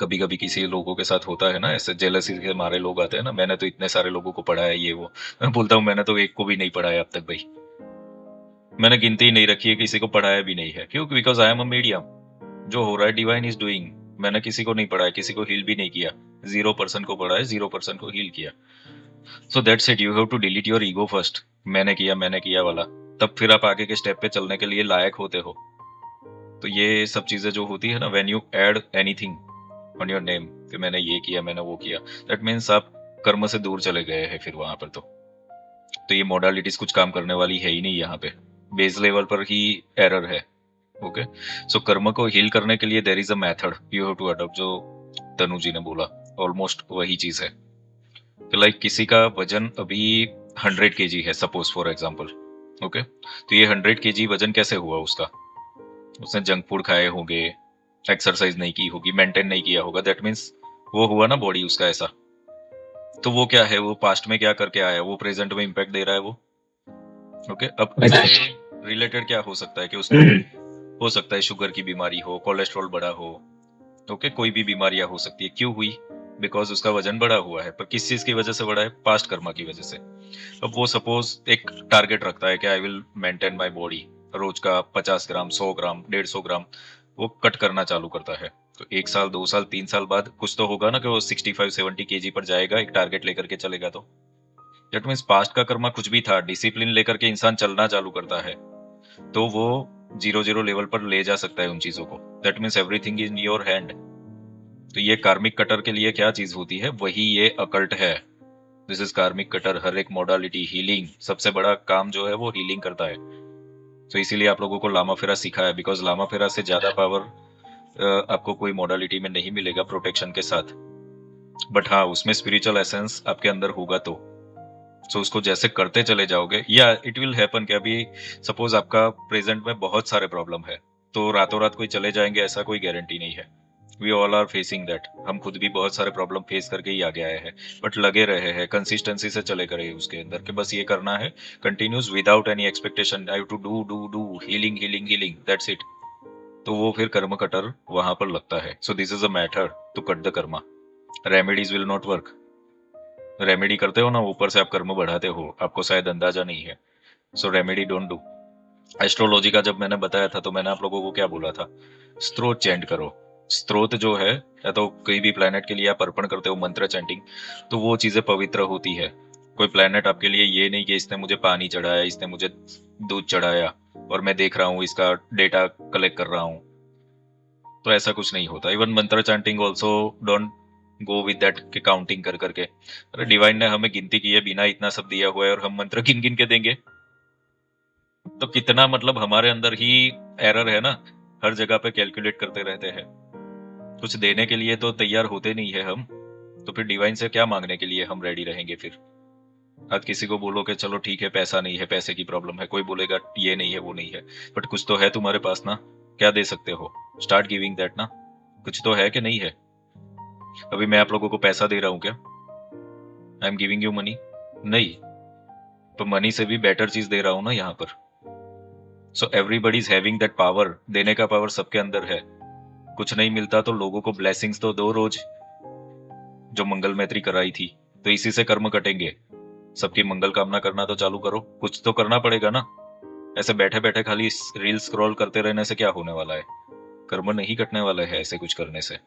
कभी कभी किसी लोगों के साथ होता है ना, ऐसे जेलसी के मारे लोग आते हैं ना, मैंने तो इतने सारे लोगों को पढ़ाया ये वो। मैं बोलता हूँ मैंने तो एक को भी नहीं पढ़ाया अब तक भाई, मैंने गिनती नहीं रखी है, किसी को पढ़ाया भी नहीं है। क्यों? Because I am a medium, जो हो रहा है डिवाइन इज डूइंग। मैंने किसी को नहीं पढ़ाया, किसी को हील भी नहीं किया, 0% को पढ़ाया, 0% को हील किया। So that's it, you have to delete your ego first, मैंने किया वाला, तब फिर आप आगे के स्टेप पे चलने के लिए लायक होते हो। तो ये सब चीजें जो होती है ना, when you add anything on your name कि मैंने ये किया, मैंने वो किया, दैट मीन्स आप कर्म से दूर चले गए हैं फिर वहां पर। तो ये मोडालिटीज कुछ काम करने वाली है ही नहीं, यहाँ पे बेस लेवल पर ही एरर है। ओके, सो कर्म को हील करने के लिए there is a method you have to adopt, जो तनु जी ने बोला ऑलमोस्ट वही चीज है कि लाइक किसी का वजन अभी 100 kg है सपोज फॉर एग्जांपल। ओके, तो ये 100 kg वजन कैसे हुआ उसका? उसने जंक फूड खाए होंगे, एक्सरसाइज नहीं की होगी, मेंटेन नहीं किया होगा, दैट मीन्स वो हुआ ना बॉडी उसका ऐसा। तो वो क्या है, वो पास्ट में क्या करके आया, वो प्रेजेंट में इम्पैक्ट दे रहा है वो। ओके, अब इससे रिलेटेड क्या हो सकता है कि उसको हो सकता है शुगर की बीमारी हो, कोलेस्ट्रॉल बढ़ा हो, ओके, कोई भी बीमारियां हो सकती है। क्यों हुई? बिकॉज उसका वजन बढ़ा हुआ है, पर किस चीज की वजह से बढ़ा है? पास्ट कर्मा की वजह से। अब वो सपोज एक टारगेट रखता है कि I will maintain my body, रोज का 50 ग्राम, 100 ग्राम, 150 ग्राम वो कट करना चालू करता है। तो 1 साल, 2 साल, 3 साल बाद कुछ तो होगा ना कि वो 65-70 kg पर जाएगा, एक टारगेट लेकर के चलेगा। तो दैट मीन्स पास्ट का कर्मा कुछ भी था, डिसिप्लिन लेकर के इंसान चलना चालू करता है तो वो 0 लेवल पर ले जा सकता है उन चीजों को। That means everything in your hand. तो ये कार्मिक कटर के लिए क्या चीज होती है? वही ये अकल्ट है। दिस इज कार्मिक कटर। हर एक मोडालिटी हीलिंग, सबसे बड़ा काम जो है वो हीलिंग करता है। तो इसीलिए आप लोगों को लामा फेरा सिखाया, बिकॉज लामा फेरा से ज्यादा पावर आपको कोई मोडालिटी में नहीं मिलेगा प्रोटेक्शन के साथ। बट हाँ, उसमें स्पिरिचुअल एसेंस आपके अंदर होगा तो सो उसको जैसे करते चले जाओगे, या इट विल हैपन कि अभी सपोज आपका प्रेजेंट में बहुत सारे प्रॉब्लम है, तो रातों रात कोई चले जाएंगे ऐसा कोई गारंटी नहीं है। We all are facing that. हम खुद भी बहुत सारे प्रॉब्लम फेस करके ही आगे आए हैं, बट लगे रहे हैं, कंसिस्टेंसी से चले गए उसके अंदर कि बस ये करना है continuous without any expectation, I have to do healing healing healing, that's it. तो वो फिर कर्म कटर वहां पर लगता है। So this is a method to cut the karma. Remedies will not work. Remedy करते हो ना, ऊपर से आप कर्म बढ़ाते हो, आपको शायद अंदाजा नहीं है। सो रेमेडी डोंट डू। एस्ट्रोलॉजी का जब मैंने बताया था तो मैंने आप लोगों को क्या बोला था? स्त्रोत चैंट करो। स्त्रोत जो है, या तो कोई भी प्लेनेट के लिए आप अर्पण करते हो मंत्र चैंटिंग, तो वो चीजें पवित्र होती है। कोई प्लेनेट आपके लिए ये नहीं कि इसने मुझे पानी चढ़ाया, इसने मुझे दूध चढ़ाया और मैं देख रहा हूँ, इसका डेटा कलेक्ट कर रहा हूँ, तो ऐसा कुछ नहीं होता। इवन मंत्र chanting also don't go with that कि काउंटिंग कर करके। अरे डिवाइन ने हमें गिनती की है, बिना इतना सब दिया हुआ है और हम मंत्र गिन गिन के देंगे? तो कितना मतलब हमारे अंदर ही एरर है ना, हर जगह पे कैलकुलेट करते रहते हैं, कुछ देने के लिए तो तैयार होते नहीं है हम, तो फिर डिवाइन से क्या मांगने के लिए हम रेडी रहेंगे फिर। आज किसी को बोलो कि चलो ठीक है पैसा नहीं है, पैसे की प्रॉब्लम है, कोई बोलेगा ये नहीं है वो नहीं है, बट कुछ तो है तुम्हारे पास ना, क्या दे सकते हो, स्टार्ट गिविंग दैट ना, कुछ तो है कि नहीं है। अभी मैं आप लोगों को पैसा दे रहा हूं क्या, I am giving you money, नहीं, तो मनी से भी बेटर चीज दे रहा हूं ना यहाँ पर। So everybody is having that power, देने का पावर सबके अंदर है। कुछ नहीं मिलता तो लोगों को ब्लेसिंग्स तो दो रोज, जो मंगल मैत्री कराई थी, तो इसी से कर्म कटेंगे। सबकी मंगल कामना करना तो चालू करो, कुछ तो करना पड़ेगा ना, ऐसे बैठे बैठे खाली रील स्क्रॉल करते रहने से क्या होने वाला है, कर्म नहीं कटने वाला है ऐसे कुछ करने से।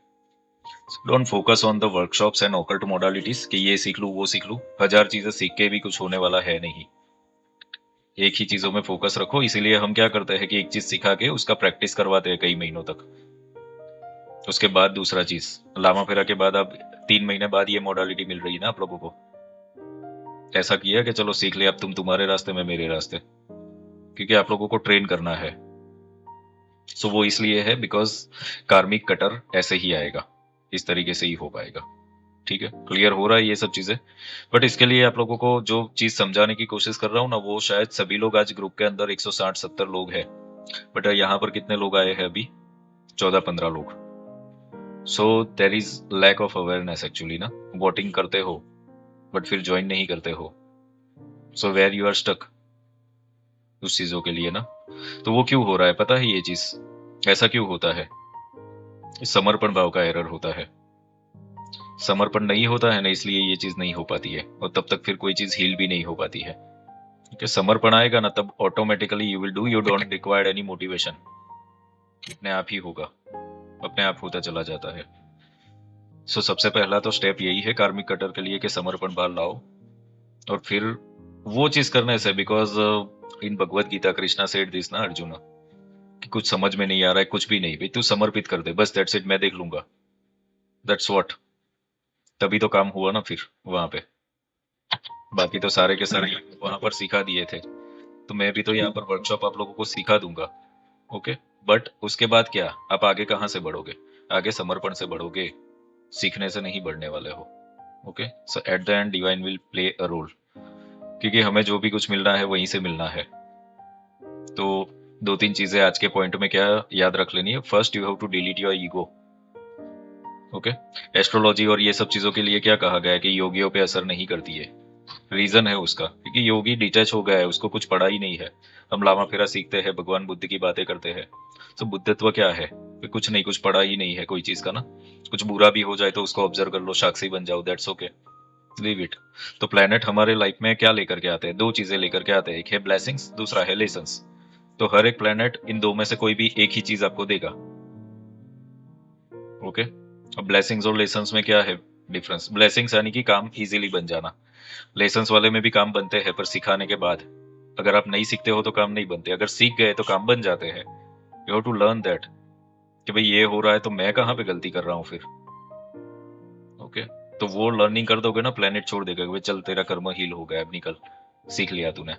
Don't focus on the workshops and occult modalities कि ये सीख लूं वो सीख लूं, 1000 चीजें सीख के भी कुछ होने वाला है नहीं, एक ही चीजों में फोकस रखो। इसीलिए हम क्या करते हैं कि एक चीज सिखा के उसका प्रैक्टिस करवाते हैं कई महीनों तक, उसके बाद दूसरा चीज, लामा फेरा के बाद अब 3 महीने बाद ये मॉडलिटी मिल रही है ना आप लोगों को। ऐसा किया कि चलो सीख ले, अब तुम तुम्हारे रास्ते में मेरे रास्ते, क्योंकि आप लोगों को ट्रेन करना है। सो वो इसलिए है बिकॉज कार्मिक कटर ऐसे ही आएगा, इस तरीके से ही हो पाएगा। ठीक है, क्लियर हो रहा है ये सब चीजें। बट इसके लिए आप लोगों को जो चीज समझाने की कोशिश कर रहा हूँ ना, वो शायद सभी लोग आज ग्रुप के अंदर 160-70 लोग हैं, बट यहाँ पर कितने लोग आए हैं अभी, 14-15 लोग। So there is lack of awareness actually ना, वोटिंग करते हो बट फिर ज्वाइन नहीं करते हो, so where you are stuck उस चीजों के लिए ना। तो वो क्यों हो रहा है पता है, ये चीज ऐसा क्यों होता है, समर्पण भाव का एरर होता है। समर्पण नहीं होता है ना, इसलिए ये चीज नहीं हो पाती है, और तब तक फिर कोई चीज हील भी नहीं हो पाती है। क्योंकि समर्पण आएगा ना, तब automatically you will do, you don't require any motivation, अपने आप ही होगा, अपने आप होता चला जाता है। सो सबसे पहला तो स्टेप यही है कार्मिक कटर के लिए कि समर्पण भाव लाओ, और फिर वो चीज करने से, because in Bhagavad Gita Krishna said this ना अर्जुन, कि कुछ समझ में नहीं आ रहा है, कुछ भी नहीं भाई, तू समर्पित कर दे बस, दैट्स इट, मैं देख लूंगा, दैट्स व्हाट। तभी तो काम हुआ ना फिर वहां पे, बाकी तो सारे के सारे वहां पर सिखा दिए थे, तो मैं भी तो यहाँ पर वर्कशॉप आप लोगों को सिखा दूंगा। ओके, बट उसके बाद क्या, आप आगे कहाँ से बढ़ोगे, आगे समर्पण से बढ़ोगे, सीखने से नहीं बढ़ने वाले हो। Okay, so at the end divine will play a role, क्योंकि हमें जो भी कुछ मिलना है वहीं से मिलना है। तो 2-3 चीजें आज के पॉइंट में क्या याद रख लेनी है। First, you have to delete your ego. Okay, astrology और ये सब चीजों के लिए क्या कहा गया है कि योगियों पे असर नहीं करती है। रीजन है उसका, क्योंकि योगी डिटैच हो गया है, उसको कुछ पढ़ा ही नहीं है। हम लामा फेरा सीखते हैं, भगवान बुद्ध की बातें करते हैं, तो बुद्धत्व क्या है, कुछ नहीं, कुछ पढ़ा ही नहीं है कोई चीज का ना। कुछ बुरा भी हो जाए तो उसको ऑब्जर्व कर लो, साक्षी बन जाओ, दैट्स ओके, लीव इट। तो प्लेनेट हमारे लाइफ में क्या लेकर के आते हैं, 2 चीजें लेकर के आते हैं, एक है ब्लेसिंग्स, दूसरा है लेसन्स। तो हर एक प्लेनेट इन 2 में से कोई भी एक ही चीज आपको देगा। ओके, अब ब्लेसिंग्स और लेसन्स में क्या है डिफरेंस। ब्लेसिंग्स यानी कि काम इजीली बन जाना, लेसन्स वाले में भी काम बनते हैं पर सिखाने के बाद। अगर आप नहीं सीखते हो तो काम नहीं बनते, अगर सीख गए तो काम बन जाते हैं। You have to learn that कि भाई ये हो रहा है तो मैं कहाँ पे गलती कर रहा हूँ फिर। ओके, तो वो लर्निंग कर दोगे ना, प्लेनेट छोड़ देगा कि चल तेरा कर्म हील हो गया, अब निकल, सीख लिया तूने।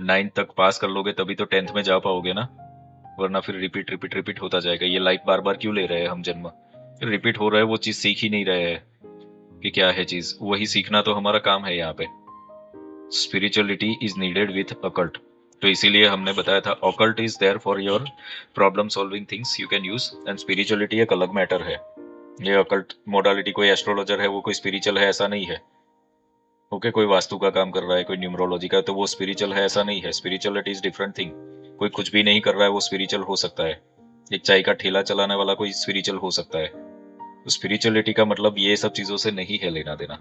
9th तक पास कर लोगे तभी तो 10th में जा पाओगे ना, वरना फिर रिपीट रिपीट रिपीट होता जाएगा। ये लाइफ बार बार क्यों ले रहे हैं हम जन्म, फिर रिपीट हो रहा है, वो चीज सीख ही नहीं रहे हैं कि क्या है चीज, वही सीखना तो हमारा काम है यहाँ पे। Spirituality is needed with occult, तो इसीलिए हमने बताया था occult is there for your problem solving things you can use, and spirituality एक अलग मैटर है। ये अकल्ट मोडालिटी, कोई एस्ट्रोलॉजर है वो कोई स्पिरिचुअल है ऐसा नहीं है। ओके, कोई वास्तु का काम कर रहा है, कोई न्यूमरोलॉजी का, तो वो स्पिरिचुअल है ऐसा नहीं है। Spirituality is different thing. कोई कुछ भी नहीं कर रहा है वो स्पिरिचुअल हो सकता है, एक चाय का ठेला चलाने वाला कोई स्पिरिचुअल हो सकता है। तो स्पिरिचुअलिटी का मतलब ये सब चीजों से नहीं है लेना देना।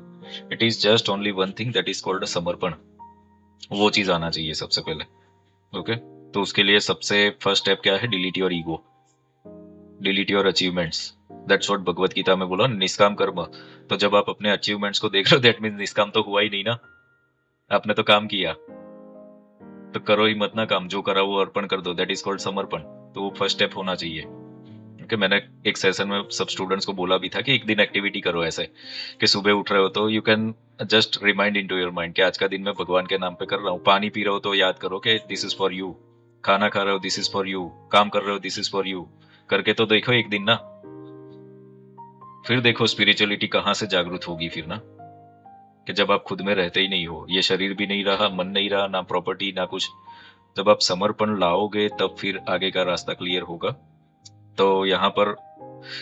It is just only one thing that is called समर्पण, वो चीज आना चाहिए सबसे पहले। ओके, तो उसके लिए सबसे फर्स्ट स्टेप क्या है, delete your ego, delete your achievements. That's what Bhagavad Gita में बोला, निष्काम कर्म। तो जब आप अपने अचीवमेंट्स को देख रहे हो, दैट मींस निष्काम तो हुआ ही नहीं ना, आपने तो काम किया, तो करो ही मत ना काम, जो करा वो अर्पण कर दो, दैट इज कॉल्ड समर्पण। तो वो फर्स्ट स्टेप होना चाहिए। ओके, ओके, मैंने एक सेशन में सब स्टूडेंट्स को बोला भी था कि एक दिन एक्टिविटी करो ऐसे कि सुबह उठ रहे हो तो you can just remind in to your mind कि आज का दिन मैं भगवान के नाम पे कर रहा हूँ। पानी पी रहे हो तो याद करो कि दिस इज फॉर यू, खाना खा रहे हो दिस इज फॉर यू, काम कर रहे हो दिस इज फॉर यू, करके तो देखो एक दिन ना, फिर देखो स्पिरिचुअलिटी कहाँ से जागरूक होगी फिर ना, कि जब आप खुद में रहते ही नहीं हो, ये शरीर भी नहीं रहा, मन नहीं रहा, ना प्रॉपर्टी ना कुछ, जब आप समर्पण लाओगे तब फिर आगे का रास्ता क्लियर होगा। तो यहाँ पर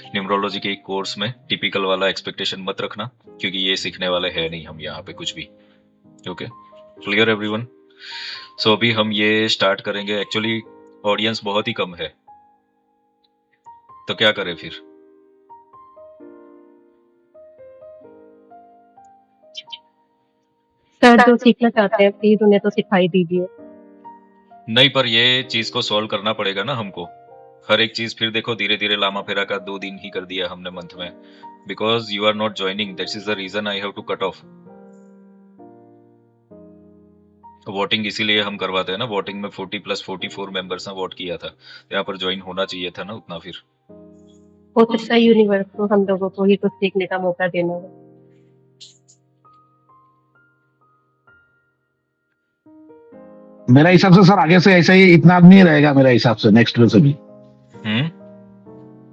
न्यूमरोलॉजी के कोर्स में टिपिकल वाला एक्सपेक्टेशन मत रखना, क्योंकि ये सीखने वाले हैं नहीं हम यहाँ पे कुछ भी। Okay, clear everyone? सो अभी हम ये स्टार्ट करेंगे। एक्चुअली ऑडियंस बहुत ही कम है, तो क्या करें फिर? सर जो सीखना चाहते हैं प्लीज उन्हें तो सिखाई दीजिए। नहीं, पर ये चीज को सॉल्व करना पड़ेगा ना हमको। हर एक चीज फिर देखो धीरे धीरे लामा फेरा का 2 दिन ही कर दिया हमने मंथ में, because you are not joining, that is the reason I have to cut off. Voting इसीलिए हम करवाते हैं ना, वोटिंग में 40 + 44 मेंबर्स ने वोट किया था, यहाँ पर ज्वाइन होना चाहिए था ना उतना। फिर हो सकता है यूनिवर्स को हम लोगों को ही कुछ सीखने का मौका देना हो। मेरा हिसाब से सर आगे से ऐसा ही इतना आदमी ही रहेगा मेरा हिसाब से, नेक्स्ट डे से भी।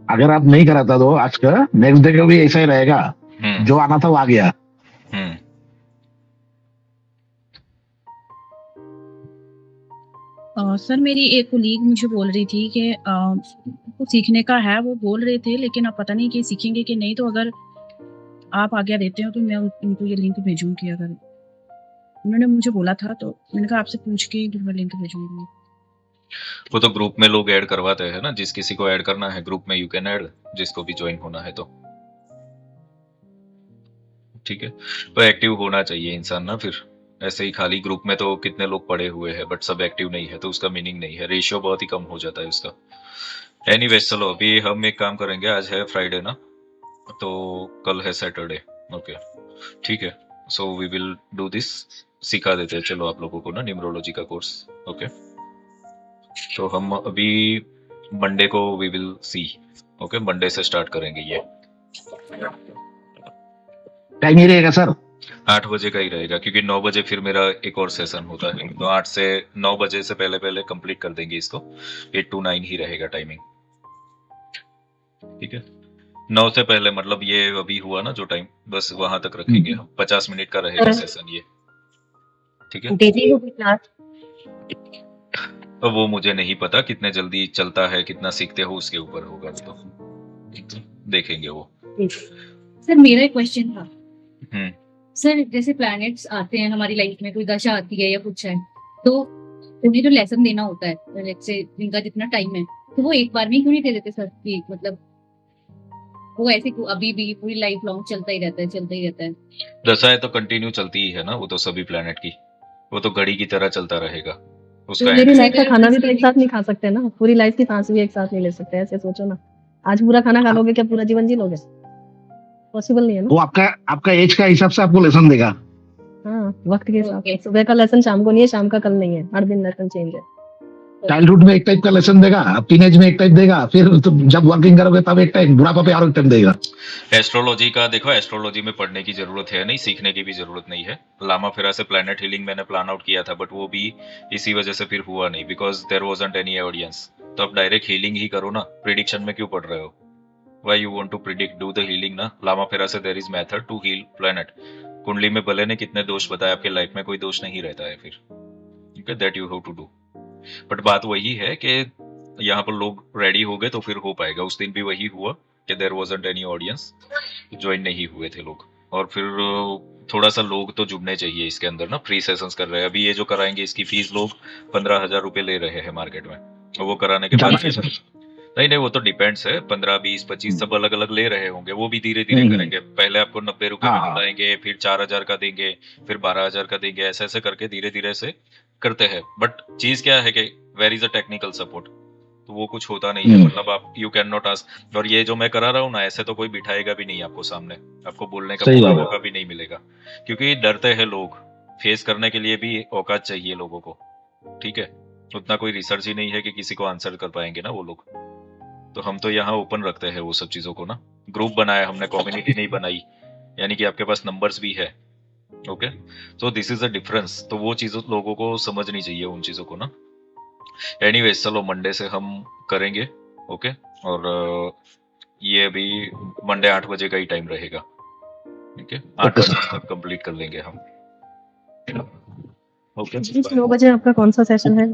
अगर आप नहीं कराता तो आज का नेक्स्ट डे का भी ऐसा ही रहेगा, जो आना था वो आ गया। सर मेरी एक कोलीग मुझे बोल रही थी कि कुछ सीखने का है, वो बोल रहे थे, लेकिन अब पता नहीं कि सीखेंगे कि नहीं। तो अगर आप आज्ञा देते हो तो मैं उनको ये लिंक भेजूंगी। अगर उन्होंने मुझे बोला था तो मैंने कहा आपसे पूछ के मैं लिंक भेजूंगी। वो तो ग्रुप में लोग ऐड करवाते हैं ना, जिस किसी को ऐड करना है ग्रुप में यू कैन ऐड, जिसको भी ज्वाइन होना है तो ठीक है। तो एक्टिव होना चाहिए इंसान ना, फिर ऐसे ही खाली ग्रुप में तो कितने लोग पड़े हुए हैं बट सब एक्टिव नहीं है, तो उसका मीनिंग नहीं है, रेशियो बहुत ही कम हो जाता है उसका। एनीवेज चलो अभी हम एक काम करेंगे, आज है फ्राइडे ना, तो कल है सैटरडे। ओके ठीक है, so we will do this, सिखा देते हैं चलो आप लोगों को ना न्यूमरोलॉजी का कोर्स। ओके तो हम अभी मंडे को we will see. Okay Monday से स्टार्ट करेंगे। ये टाइम ही रहेगा सर 8 बजे का ही रहेगा, क्योंकि 9 बजे फिर मेरा एक और सेशन होता है, तो 8 से 9 बजे से पहले पहले कंप्लीट कर देंगे इसको। 8 to 9 ही रहेगा टाइमिंग, ठीक है। 9 से पहले मतलब ये अभी हुआ ना जो टाइम, बस वहां तक रखेंगे हम। 50 मिनट का रहेगा सेशन ये, ठीक है। डेली होगी क्लास? अब वो मुझे नहीं पता कितने जल्दी चलता है, कितना सीखते हो उसके ऊपर होगा, तो देखेंगे वो। सर मेरा एक क्वेश्चन था। सर जैसे प्लैनेट्स आते हैं हमारी लाइफ में, कोई दशा आती है या कुछ है, तो उन्हें जो लेसन देना होता है, लेट्स से जिनका जितना टाइम है, तो वो एक बार में क्यों नहीं दे देते सर? कि मतलब वो ऐसे अभी भी पूरी लाइफ लॉन्ग चलता ही रहता है, चलता ही रहता है। दशाएं तो कंटिन्यू चलती ही है ना, वो तो सभी प्लैनेट की, वो तो घड़ी की तरह चलता रहेगा उसका। पूरी लाइफ का खाना भी तो एक साथ नहीं खा सकते ना, पूरी लाइफ की सांस भी एक साथ नहीं ले सकते। ऐसे सोचो ना, आज पूरा खाना खा लोगे क्या पूरा जीवन जी लोगे? पॉसिबल नहीं है ना। वो आपका एज का हिसाब से आपको लेसन देगा। हाँ वक्त के हिसाब से, सुबह का लेसन शाम को नहीं है, शाम का कल नहीं है, हर दिन लेसन चेंज है। चाइल्डहुड में एक टाइप का लेसन देगा, टीनेज में एक टाइप देगा, फिर तो जब वर्किंग करोगे तब एक टाइप, बुढ़ापा पे और एक टाइप देगा। एस्ट्रोलॉजी का देखो, एस्ट्रोलॉजी में पढ़ने की जरूरत है नहीं, सीखने की भी जरूरत नहीं है। लामा फेरा से प्लैनेट हीलिंग मैंने प्लान आउट किया था, बट वो भी इसी वजह से फिर हुआ नहीं, because there wasn't any audience. तो अब डायरेक्ट हीलिंग ही करो ना, प्रिडिक्शन में क्यों पढ़ रहे हो? Why you want to predict? Do the healing ना। लामा फेरा से there is method to heal planet. कुंडली में भले ने कितने दोष बताए, आपके लाइफ में कोई दोष नहीं रहता है फिर, ठीक है। That you have to do. But बात वही है कि यहाँ पर लोग रेडी हो गए तो फिर हो पाएगा। उस दिन भी वही हुआ कि there wasn't any audience, join नहीं हुए थे लोग। और फिर थोड़ा सा लोग तो जुड़ने चाहिए इसके अंदर ना। फ्री सेशंस कर रहे हैं अभी, ये जो कराएंगे इसकी फीस लोग 15,000 रुपए ले रहे हैं मार्केट में, और वो कराने के बाद नहीं वो तो डिपेंड्स है, 15, 20, 25 सब अलग अलग ले रहे होंगे। वो भी धीरे धीरे करेंगे, पहले आपको 90 रुपए में बुलाएंगे, फिर 4,000 का देंगे, फिर 12,000 का देंगे, ऐसे ऐसे करके धीरे धीरे से करते हैं। बट चीज क्या है कि where is a technical support, तो वो कुछ होता नहीं है। मतलब आप यू कैन नॉट आस्क। और ये जो मैं करा रहा हूँ ना, ऐसे तो कोई बिठाएगा भी नहीं आपको सामने, आपको बोलने का मौका भी नहीं मिलेगा, क्योंकि डरते हैं लोग। फेस करने के लिए भी औकात चाहिए लोगों को, ठीक है। उतना कोई रिसर्च ही नहीं है कि किसी को आंसर कर पाएंगे ना वो लोग। तो हम तो यहाँ ओपन रखते हैं वो सब चीजों को ना। ग्रुप बनाया हमने, कम्युनिटी नहीं बनाई, यानी कि आपके पास नंबर्स भी है। ओके, तो दिस इज अ डिफरेंस। तो वो चीजों लोगों को समझनी चाहिए, उन चीजों को ना। एनीवेज चलो मंडे से हम करेंगे। ओके, और ये अभी मंडे 8 बजे का ही टाइम रहेगा। ठीक है, 8 बजे तक कंप्लीट कर लेंगे हम। ओके, 9 बजे आपका कौन सा सेशन है?